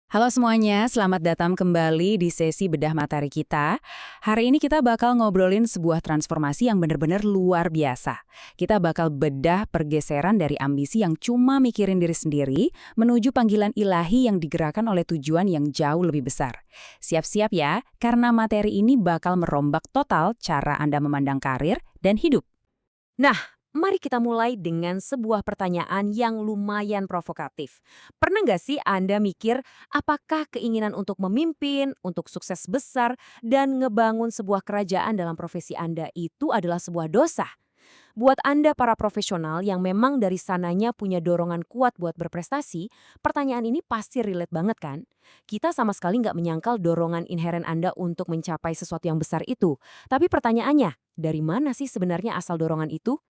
Halo semuanya, selamat datang kembali di sesi bedah materi kita. Hari ini kita bakal ngobrolin sebuah transformasi yang benar-benar luar biasa. Kita bakal bedah pergeseran dari ambisi yang cuma mikirin diri sendiri menuju panggilan ilahi yang digerakkan oleh tujuan yang jauh lebih besar. Siap-siap ya, karena materi ini bakal merombak total cara Anda memandang karir dan hidup. Nah, mari kita mulai dengan sebuah pertanyaan yang lumayan provokatif. Pernah nggak sih Anda mikir apakah keinginan untuk memimpin, untuk sukses besar, dan ngebangun sebuah kerajaan dalam profesi Anda itu adalah sebuah dosa? Buat Anda para profesional yang memang dari sananya punya dorongan kuat buat berprestasi, pertanyaan ini pasti relate banget kan? Kita sama sekali nggak menyangkal dorongan inheren Anda untuk mencapai sesuatu yang besar itu. Tapi pertanyaannya, dari mana sih sebenarnya asal dorongan itu?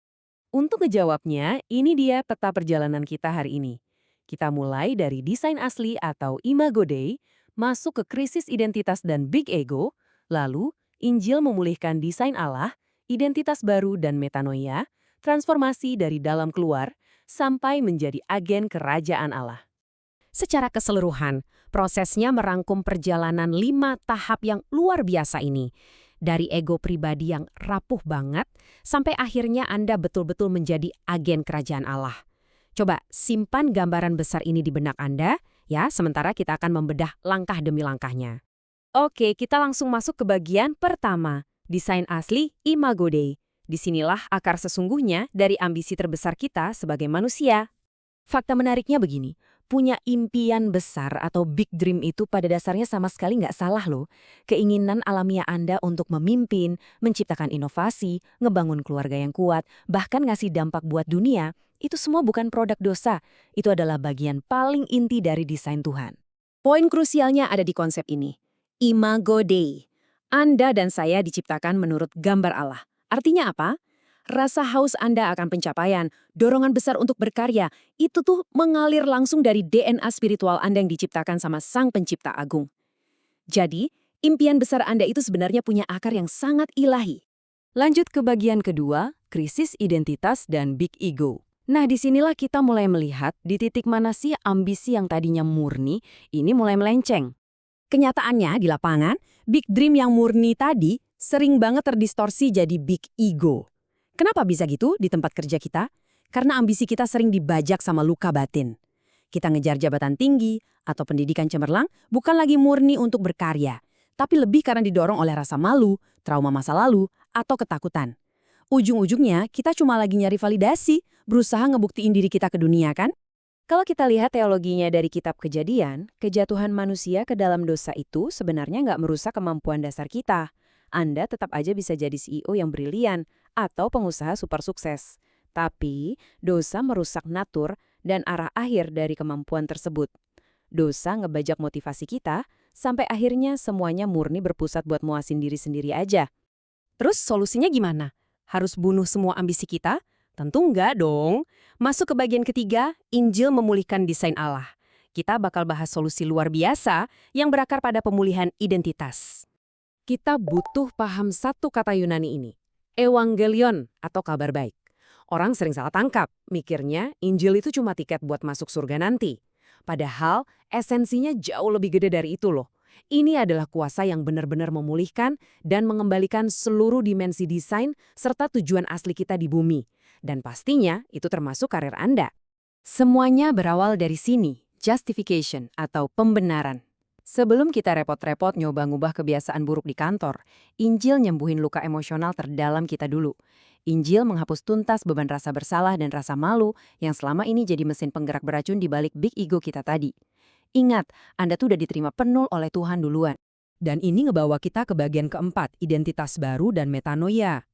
Untuk ngejawabnya, ini dia peta perjalanan kita hari ini. Kita mulai dari desain asli atau Imago Dei, masuk ke krisis identitas dan big ego, lalu Injil memulihkan desain Allah, identitas baru dan metanoia, transformasi dari dalam keluar, sampai menjadi agen kerajaan Allah. Secara keseluruhan, prosesnya merangkum perjalanan 5 tahap yang luar biasa ini. Dari ego pribadi yang rapuh banget, sampai akhirnya Anda betul-betul menjadi agen kerajaan Allah. Coba simpan gambaran besar ini di benak Anda, ya, sementara kita akan membedah langkah demi langkahnya. Oke, kita langsung masuk ke bagian pertama, desain asli Imago Dei. Disinilah akar sesungguhnya dari ambisi terbesar kita sebagai manusia. Fakta menariknya begini, punya impian besar atau big dream itu pada dasarnya sama sekali nggak salah loh. Keinginan alamiah Anda untuk memimpin, menciptakan inovasi, ngebangun keluarga yang kuat, bahkan ngasih dampak buat dunia, itu semua bukan produk dosa. Itu adalah bagian paling inti dari desain Tuhan. Poin krusialnya ada di konsep ini. Imago Dei. Anda dan saya diciptakan menurut gambar Allah. Artinya apa? Rasa haus Anda akan pencapaian, dorongan besar untuk berkarya, itu tuh mengalir langsung dari DNA spiritual Anda yang diciptakan sama Sang Pencipta Agung. Jadi, impian besar Anda itu sebenarnya punya akar yang sangat ilahi. Lanjut ke bagian kedua, krisis identitas dan big ego. Nah, disinilah kita mulai melihat di titik mana sih ambisi yang tadinya murni, ini mulai melenceng. Kenyataannya di lapangan, big dream yang murni tadi sering banget terdistorsi jadi big ego. Kenapa bisa gitu di tempat kerja kita? Karena ambisi kita sering dibajak sama luka batin. Kita ngejar jabatan tinggi atau pendidikan cemerlang bukan lagi murni untuk berkarya, tapi lebih karena didorong oleh rasa malu, trauma masa lalu, atau ketakutan. Ujung-ujungnya kita cuma lagi nyari validasi, berusaha ngebuktiin diri kita ke dunia kan? Kalau kita lihat teologinya dari kitab Kejadian, kejatuhan manusia ke dalam dosa itu sebenarnya nggak merusak kemampuan dasar kita. Anda tetap aja bisa jadi CEO yang brilian atau pengusaha super sukses. Tapi, dosa merusak natur dan arah akhir dari kemampuan tersebut. Dosa ngebajak motivasi kita, sampai akhirnya semuanya murni berpusat buat muasin diri sendiri aja. Terus solusinya gimana? Harus bunuh semua ambisi kita? Tentu enggak dong. Masuk ke bagian ketiga, Injil memulihkan desain Allah. Kita bakal bahas solusi luar biasa yang berakar pada pemulihan identitas. Kita butuh paham satu kata Yunani ini, evangelion atau kabar baik. Orang sering salah tangkap, mikirnya Injil itu cuma tiket buat masuk surga nanti. Padahal esensinya jauh lebih gede dari itu loh. Ini adalah kuasa yang benar-benar memulihkan dan mengembalikan seluruh dimensi desain serta tujuan asli kita di bumi. Dan pastinya itu termasuk karir Anda. Semuanya berawal dari sini, justification atau pembenaran. Sebelum kita repot-repot nyoba ngubah kebiasaan buruk di kantor, Injil nyembuhin luka emosional terdalam kita dulu. Injil menghapus tuntas beban rasa bersalah dan rasa malu yang selama ini jadi mesin penggerak beracun di balik big ego kita tadi. Ingat, Anda tuh udah diterima penuh oleh Tuhan duluan. Dan ini ngebawa kita ke bagian keempat, identitas baru dan metanoia.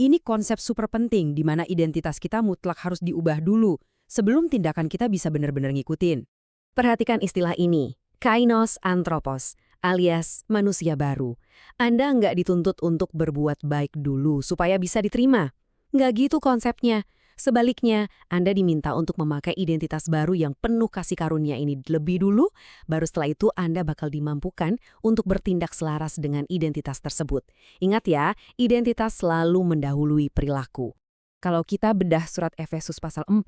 Ini konsep super penting di mana identitas kita mutlak harus diubah dulu sebelum tindakan kita bisa benar-benar ngikutin. Perhatikan istilah ini. Kainos anthropos, alias manusia baru. Anda nggak dituntut untuk berbuat baik dulu supaya bisa diterima. Nggak gitu konsepnya. Sebaliknya, Anda diminta untuk memakai identitas baru yang penuh kasih karunia ini lebih dulu, baru setelah itu Anda bakal dimampukan untuk bertindak selaras dengan identitas tersebut. Ingat ya, identitas selalu mendahului perilaku. Kalau kita bedah surat Efesus pasal 4,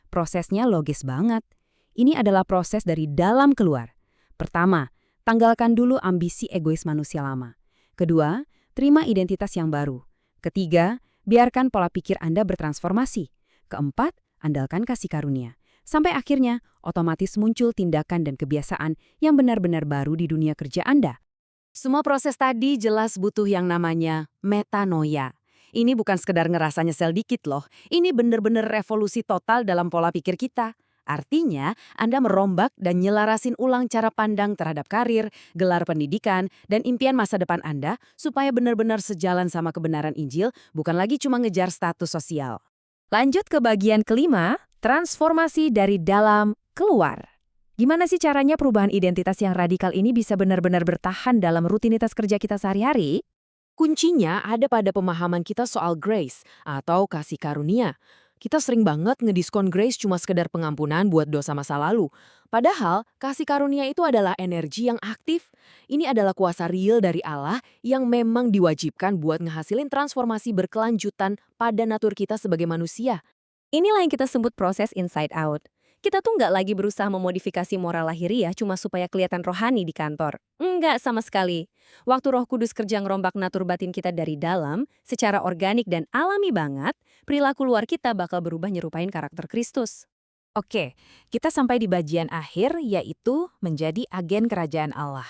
prosesnya logis banget. Ini adalah proses dari dalam keluar. Pertama, tanggalkan dulu ambisi egois manusia lama. Kedua, terima identitas yang baru. Ketiga, biarkan pola pikir Anda bertransformasi. Keempat, andalkan kasih karunia. Sampai akhirnya, otomatis muncul tindakan dan kebiasaan yang benar-benar baru di dunia kerja Anda. Semua proses tadi jelas butuh yang namanya metanoia. Ini bukan sekedar ngerasa nyesel dikit loh, ini bener-bener revolusi total dalam pola pikir kita. Artinya, Anda merombak dan nyelarasin ulang cara pandang terhadap karir, gelar pendidikan, dan impian masa depan Anda supaya benar-benar sejalan sama kebenaran Injil, bukan lagi cuma ngejar status sosial. Lanjut ke bagian kelima, transformasi dari dalam keluar. Gimana sih caranya perubahan identitas yang radikal ini bisa benar-benar bertahan dalam rutinitas kerja kita sehari-hari? Kuncinya ada pada pemahaman kita soal grace atau kasih karunia. Kita sering banget ngediskon grace cuma sekedar pengampunan buat dosa masa lalu. Padahal, kasih karunia itu adalah energi yang aktif. Ini adalah kuasa real dari Allah yang memang diwajibkan buat ngehasilin transformasi berkelanjutan pada natur kita sebagai manusia. Inilah yang kita sebut proses inside out. Kita tuh nggak lagi berusaha memodifikasi moral lahiriah cuma supaya kelihatan rohani di kantor. Enggak sama sekali. Waktu Roh Kudus kerja ngerombak natur batin kita dari dalam, secara organik dan alami banget, perilaku luar kita bakal berubah nyerupain karakter Kristus. Oke, kita sampai di bagian akhir, yaitu menjadi agen kerajaan Allah.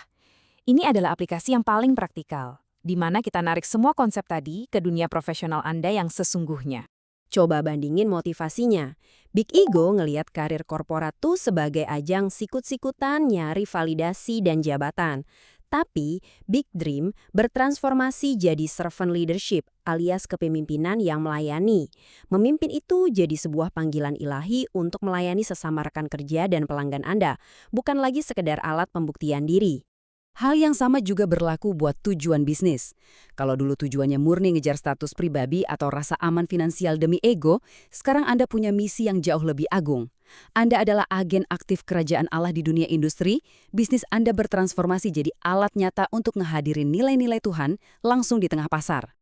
Ini adalah aplikasi yang paling praktikal, di mana kita narik semua konsep tadi ke dunia profesional Anda yang sesungguhnya. Coba bandingin motivasinya. Big Ego ngelihat karir korporat tuh sebagai ajang sikut-sikutan nyari validasi dan jabatan. Tapi Big Dream bertransformasi jadi servant leadership alias kepemimpinan yang melayani. Memimpin itu jadi sebuah panggilan ilahi untuk melayani sesama rekan kerja dan pelanggan Anda, bukan lagi sekedar alat pembuktian diri. Hal yang sama juga berlaku buat tujuan bisnis. Kalau dulu tujuannya murni ngejar status pribadi atau rasa aman finansial demi ego, sekarang Anda punya misi yang jauh lebih agung. Anda adalah agen aktif kerajaan Allah di dunia industri, bisnis Anda bertransformasi jadi alat nyata untuk ngehadirin nilai-nilai Tuhan langsung di tengah pasar.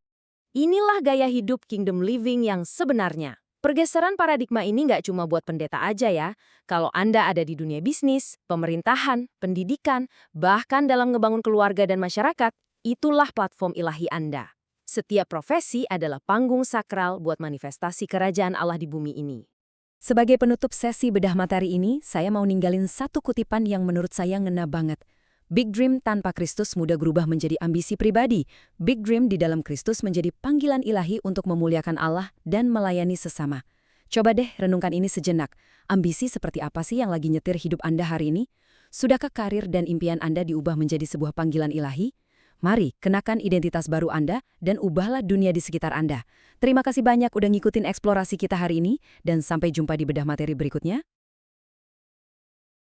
Inilah gaya hidup kingdom living yang sebenarnya. Pergeseran paradigma ini nggak cuma buat pendeta aja ya. Kalau Anda ada di dunia bisnis, pemerintahan, pendidikan, bahkan dalam ngebangun keluarga dan masyarakat, itulah platform ilahi Anda. Setiap profesi adalah panggung sakral buat manifestasi kerajaan Allah di bumi ini. Sebagai penutup sesi bedah materi ini, saya mau ninggalin satu kutipan yang menurut saya ngena banget. Big Dream tanpa Kristus mudah berubah menjadi ambisi pribadi. Big Dream di dalam Kristus menjadi panggilan ilahi untuk memuliakan Allah dan melayani sesama. Coba deh renungkan ini sejenak. Ambisi seperti apa sih yang lagi nyetir hidup Anda hari ini? Sudahkah karir dan impian Anda diubah menjadi sebuah panggilan ilahi? Mari, kenakan identitas baru Anda dan ubahlah dunia di sekitar Anda. Terima kasih banyak udah ngikutin eksplorasi kita hari ini, dan sampai jumpa di bedah materi berikutnya.